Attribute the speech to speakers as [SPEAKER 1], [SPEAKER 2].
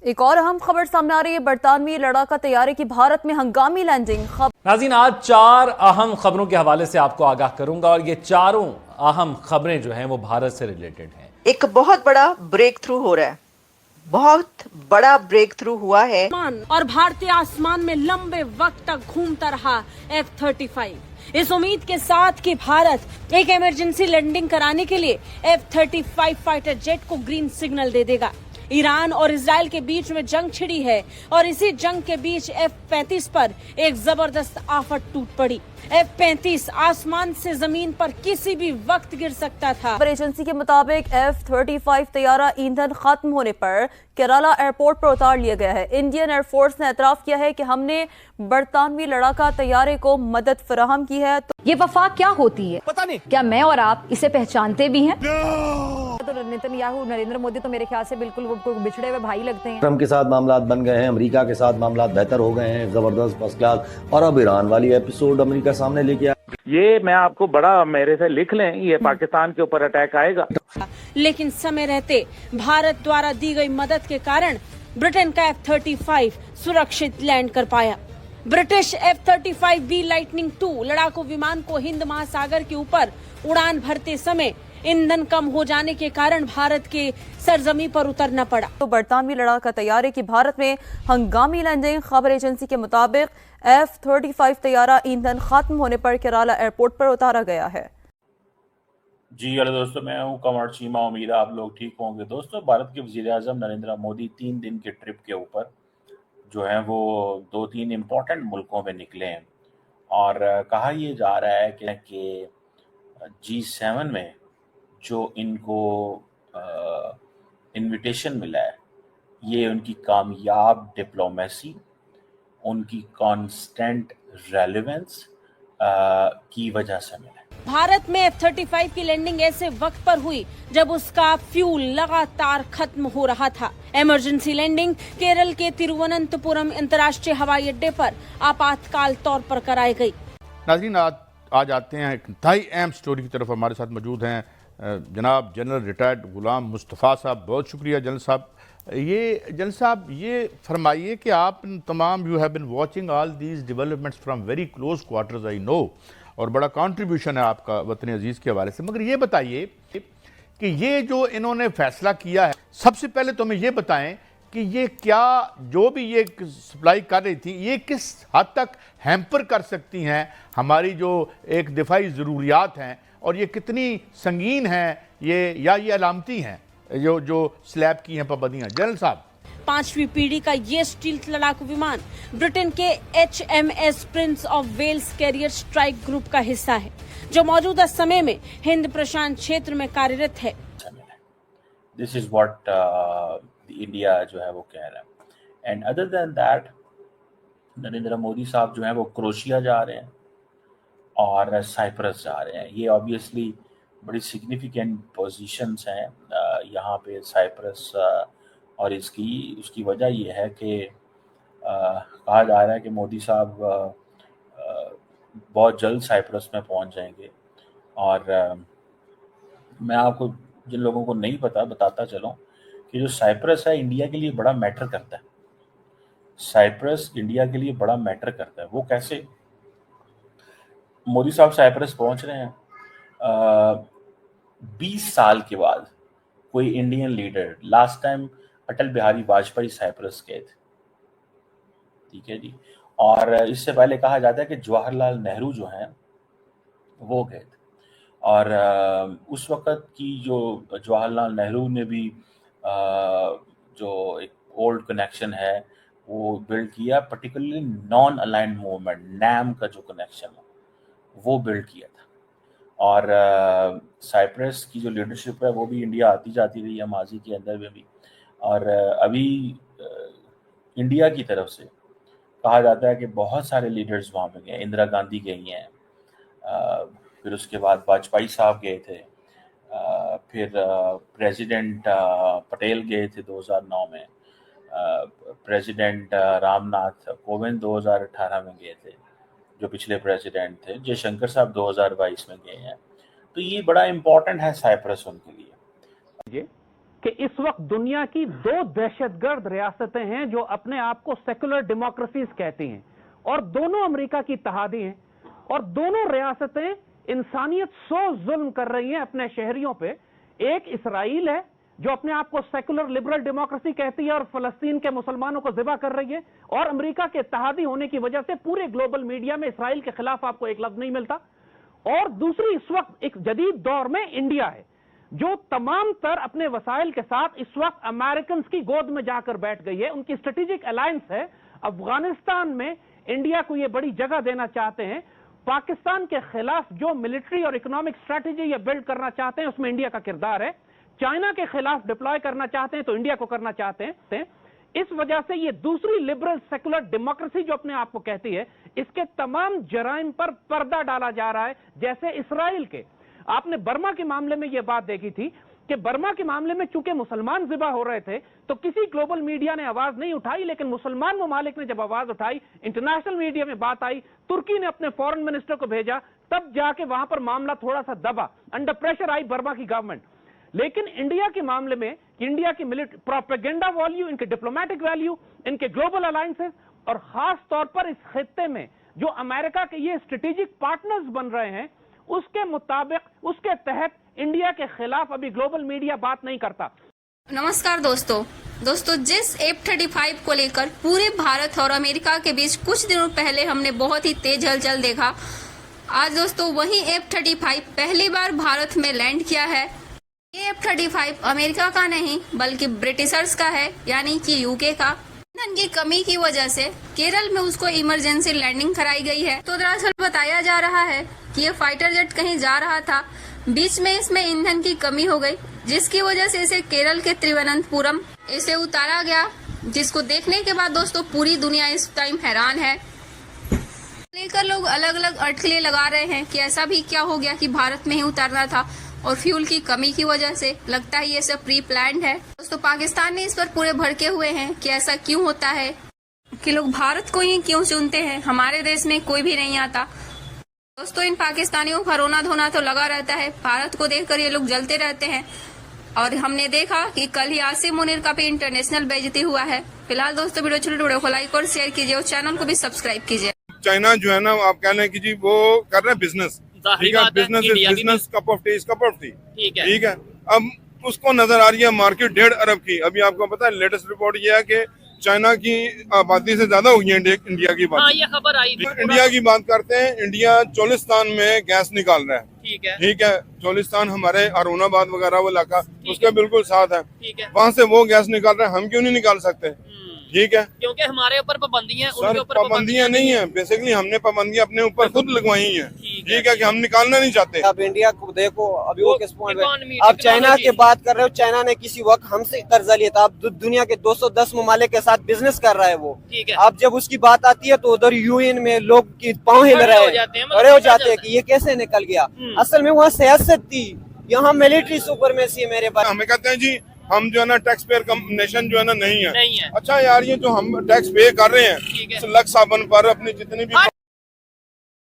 [SPEAKER 1] एक और अहम खबर सामने आ रही है। बरतानवी लड़ाका तैयारे की भारत में हंगामी लैंडिंग।
[SPEAKER 2] नाज़रीन, आज 4 अहम खबरों के हवाले से आपको आगाह करूंगा और ये चारों अहम खबरें जो हैं वो भारत से रिलेटेड हैं।
[SPEAKER 3] एक बहुत बड़ा ब्रेक थ्रू हो रहा है, बहुत बड़ा ब्रेक थ्रू हुआ है
[SPEAKER 4] और भारतीय आसमान में लंबे वक्त तक घूमता रहा F-35 इस उम्मीद के साथ कि भारत एक इमरजेंसी लैंडिंग कराने के लिए F-35 फाइटर जेट को ग्रीन सिग्नल दे देगा। ईरान और इजराइल के बीच में जंग छिड़ी है और इसी जंग के बीच F-35 पर एक जबरदस्त आफत टूट पड़ी। F-35 आसमान से जमीन पर किसी भी वक्त गिर सकता था।
[SPEAKER 1] एजेंसी के मुताबिक F-35 तैयारा ईंधन खत्म होने पर केरला एयरपोर्ट पर उतार लिया गया है। इंडियन एयरफोर्स ने एतराफ किया है कि हमने बरतानवी लड़ाका तैयारे को मदद फराहम की है। तो
[SPEAKER 5] ये वफा क्या होती है पता नहीं, क्या मैं और आप इसे पहचानते भी हैं?
[SPEAKER 1] तो नेतन्याहू नरेंद्र मोदी तो मेरे ख्याल से बिल्कुल बिछड़े हुए भाई लगते हैं।
[SPEAKER 6] ट्रम्प के साथ मामलात बन गए हैं, अमेरिका के साथ मामलात बेहतर हो गए हैं, जबरदस्त फर्स्ट क्लास, और अब ईरान वाली एपिसोड अमेरिका सामने लेके आया।
[SPEAKER 7] ये मैं आपको बड़ा मेरे से लिख लें, ये पाकिस्तान के ऊपर अटैक आएगा।
[SPEAKER 4] लेकिन समय रहते भारत द्वारा दी गई मदद के कारण ब्रिटेन का F-35 सुरक्षित लैंड कर पाया। ब्रिटिश F-35B लाइटनिंग 2 लड़ाकू विमान को हिंद महासागर के ऊपर उड़ान भरते समय ईंधन कम हो जाने के कारण भारत के सरजमी पर उतरना पड़ा।
[SPEAKER 1] तो बरतानवी लड़ाका तैयारे की भारत में हंगामी लैंडिंग। खबर एजेंसी के मुताबिक F-35 तैयारा ईंधन खत्म होने पर केरला एयरपोर्ट पर उतारा गया है।
[SPEAKER 8] जी हेलो दोस्तों, मैं हूं कमर चीमा। उम्मीद है आप लोग ठीक होंगे। दोस्तों, भारत के वज़ीर-ए-आज़म नरेंद्र मोदी 3 दिन के ट्रिप के ऊपर जो है वो 2-3 इम्पोर्टेंट मुल्कों में निकले हैं और कहा यह जा रहा है कि G7 में जो इनको इनविटेशन मिला है, ये उनकी कामयाब डिप्लोमेसी, उनकी कांस्टेंट रेलेवेंस की वजह से मिला है।
[SPEAKER 4] भारत में F-35 की लैंडिंग ऐसे वक्त पर हुई जब उसका फ्यूल लगातार खत्म हो रहा था। इमरजेंसी लैंडिंग केरल के तिरुवनंतपुरम अंतर्राष्ट्रीय हवाई अड्डे पर आपातकाल तौर पर कराई गई।
[SPEAKER 9] नाज़रीन, आज आते हैं एक इंतहाई अहम स्टोरी की तरफ। हमारे साथ मौजूद हैं जनाब जनरल रिटायर्ड गुलाम मुस्तफ़ा साहब। बहुत शुक्रिया जनरल साहब। जनरल साहब, ये फरमाइए कि आप तमाम you have been watching all these developments from very close quarters, I know, और बड़ा कंट्रीब्यूशन है आपका वतन अजीज़ के हवाले से। मगर ये बताइए कि ये जो इन्होंने फैसला किया है, सबसे पहले तो हमें ये बताएं कि ये क्या जो भी ये सप्लाई कर रही थी, ये किस हद तक हैम्पर कर सकती हैं हमारी जो एक दिफाई ज़रूरियात हैं, और ये कितनी संगीन हैं ये अलामती हैं जो स्लैब की हैं पाबंदियाँ। जनरल साहब,
[SPEAKER 4] 5वीं पीढ़ी का ये स्टील्थ लड़ाकू विमान ब्रिटेन के HMS prince of Wales carrier strike group का हिस्सा है, जो मौजूदा समय में हिंद प्रशांत क्षेत्र में कार्यरत है।
[SPEAKER 8] दिस इज व्हाट इंडिया जो है वो कह रहा है। And other than that, Narendra Modi साहब जो है वो क्रोशिया जा रहे हैं और साइप्रस जा रहे हैं। ये ऑब्वियसली बड़ी सिग्निफिकेंट पोजीशंस हैं यहाँ पे साइप्रस, और उसकी वजह ये है कि कहा जा रहा है कि मोदी साहब बहुत जल्द साइप्रस में पहुंच जाएंगे। और मैं आपको, जिन लोगों को नहीं पता, बताता चलूं कि जो साइप्रस है इंडिया के लिए बड़ा मैटर करता है। साइप्रस इंडिया के लिए बड़ा मैटर करता है। वो कैसे? मोदी साहब साइप्रस पहुंच रहे हैं। 20 साल के बाद कोई Indian leader, last time Atal Bihari Vajpayee Cyprus गए थे, ठीक है जी। और इससे पहले कहा जाता है कि जवाहरलाल नेहरू जो हैं वो गए थे। और उस वक़्त की जो जवाहरलाल नेहरू ने भी जो एक ओल्ड कनेक्शन है वो बिल्ड किया, particularly non aligned movement, NAM का जो कनेक्शन है वो बिल्ड किया था। और साइप्रस की जो लीडरशिप है वो भी इंडिया आती जाती रही है माजी के अंदर में भी। और अभी इंडिया की तरफ से कहा जाता है कि बहुत सारे लीडर्स वहाँ पे गए। इंदिरा गांधी गई हैं, फिर उसके बाद वाजपेयी साहब गए थे, फिर प्रेसिडेंट पटेल गए थे 2009 में, प्रेसिडेंट रामनाथ कोविंद 2018 में गए थे, जो पिछले प्रेसिडेंट थे। जयशंकर साहब 2022 में गए हैं। तो ये बड़ा इम्पोर्टेंट है साइप्रस उनके लिए।
[SPEAKER 10] कि इस वक्त दुनिया की 2 दहशतगर्द रियासतें हैं जो अपने आप को सेकुलर डेमोक्रेसीज कहती हैं, और दोनों अमेरिका की इत्तेहादी हैं, और दोनों रियासतें इंसानियत सो जुल्म कर रही हैं अपने शहरियों पे। एक इसराइल है जो अपने आप को सेकुलर लिबरल डेमोक्रेसी कहती है और फलस्तीन के मुसलमानों को ज़िबा कर रही है, और अमेरिका के इत्तेहादी होने की वजह से पूरे ग्लोबल मीडिया में इसराइल के खिलाफ आपको एक लफ्ज नहीं मिलता। और दूसरी इस वक्त एक जदीद दौर में इंडिया है जो तमाम तर अपने वसाइल के साथ इस वक्त अमेरिकन की गोद में जाकर बैठ गई है। उनकी स्ट्रेटेजिक अलायंस है। अफगानिस्तान में इंडिया को यह बड़ी जगह देना चाहते हैं। पाकिस्तान के खिलाफ जो मिलिट्री और इकोनॉमिक स्ट्रैटेजी ये बिल्ड करना चाहते हैं उसमें इंडिया का किरदार है। चाइना के खिलाफ डिप्लॉय करना चाहते हैं तो इंडिया को करना चाहते हैं। इस वजह से ये दूसरी लिबरल सेकुलर डेमोक्रेसी जो अपने आप को कहती है, इसके तमाम जराइम पर पर्दा डाला जा रहा है। जैसे इसराइल के, आपने बर्मा के मामले में यह बात देखी थी कि बर्मा के मामले में चूंकि मुसलमान ज़िबा हो रहे थे तो किसी ग्लोबल मीडिया ने आवाज नहीं उठाई, लेकिन मुसलमान ममालिक ने जब आवाज उठाई, इंटरनेशनल मीडिया में बात आई, तुर्की ने अपने फॉरेन मिनिस्टर को भेजा, तब जाके वहां पर मामला थोड़ा सा दबा, अंडर प्रेशर आई बर्मा की गवर्नमेंट। लेकिन इंडिया के मामले में इंडिया की मिलिट्री प्रोपेगेंडा वैल्यू, इनके डिप्लोमेटिक वैल्यू, इनके ग्लोबल अलायंसेस, और खास तौर पर इस खित्ते में जो अमेरिका के ये स्ट्रेटेजिक पार्टनर्स बन रहे हैं, उसके मुताबिक, उसके तहत इंडिया के खिलाफ अभी ग्लोबल मीडिया बात नहीं करता।
[SPEAKER 11] नमस्कार दोस्तों, जिस F-35 को लेकर पूरे भारत और अमेरिका के बीच कुछ दिनों पहले हमने बहुत ही तेज हलचल देखा, आज दोस्तों वही F-35 पहली बार भारत में लैंड किया है। ये F-35 अमेरिका का नहीं बल्कि ब्रिटिशर्स का है, यानी कि यूके का। ईंधन की कमी की वजह से केरल में उसको इमरजेंसी लैंडिंग कराई गई है। तो दरअसल बताया जा रहा है कि ये फाइटर जेट कहीं जा रहा था, बीच में इसमें ईंधन की कमी हो गई, जिसकी वजह से इसे केरल के तिरुवनंतपुरम इसे उतारा गया, जिसको देखने के बाद दोस्तों पूरी दुनिया इस टाइम हैरान है। लेकर लोग अलग अलग अटकलें लगा रहे हैं कि ऐसा भी क्या हो गया कि भारत में ही उतारना था, और फ्यूल की कमी की वजह से लगता है ये सब प्री प्लान्ड है। दोस्तों पाकिस्तान ने इस पर पूरे भड़के हुए हैं कि ऐसा क्यों होता है, कि लोग भारत को ही क्यों चुनते हैं, हमारे देश में कोई भी नहीं आता। दोस्तों इन पाकिस्तानियों का रोना धोना तो लगा रहता है, भारत को देखकर ये लोग जलते रहते हैं, और हमने देखा कि कल ही आसिम मुनीर का भी इंटरनेशनल बेइज्जती हुआ है। फिलहाल दोस्तों वीडियो को लाइक और शेयर कीजिए और चैनल को भी सब्सक्राइब कीजिए।
[SPEAKER 12] चाइना जो है ना, आप कह लें कि जी वो कर रहे हैं बिजनेस, ठीक है, business cup of T is cup of T, ठीक है। अब उसको नजर आ रही है मार्केट 1.5 अरब की। अभी आपको पता है लेटेस्ट रिपोर्ट ये है कि चाइना की आबादी से ज्यादा हो गई है इंडिया की बात।
[SPEAKER 13] ये खबर आई थी।
[SPEAKER 12] इंडिया की बात करते हैं, इंडिया चोलिस्तान में गैस निकाल रहा है, ठीक है। चोलिस्तान हमारे अरुणाबाद वगैरह वो इलाका उसके बिल्कुल साथ है, वहाँ से वो गैस निकाल रहा है, हम क्यों नहीं निकाल सकते, ठीक है।
[SPEAKER 13] क्योंकि हमारे ऊपर पाबंदियां,
[SPEAKER 12] उनके ऊपर पाबंदियां नहीं है, बेसिकली हमने पाबंदियां अपने ऊपर खुद लगवाई हैं, ठीक है, कि हम निकालना नहीं चाहते।
[SPEAKER 14] अब इंडिया को देखो, अभी वो किस पॉइंट पे, अब चाइना की बात कर रहे हो, चाइना ने किसी वक्त हमसे कर्जा लिया था, अब दुनिया के 210 ममालिक के साथ बिजनेस कर रहा है वो। अब जब उसकी बात आती है तो उधर यूएन में लोग की पाँव हिल रहे हैं, खड़े हो जाते हैं कि ये कैसे निकल गया। असल में वहाँ सियासत थी, यहाँ मिलिट्री सुपरमेसी है मेरे पास।
[SPEAKER 12] हमें कहते हैं जी हम जो है ना टैक्स पेयर नेशन जो है ना नहीं है। अच्छा यार, ये जो हम टैक्स पे कर रहे हैं लक्स साबन पर, अपनी जितनी भी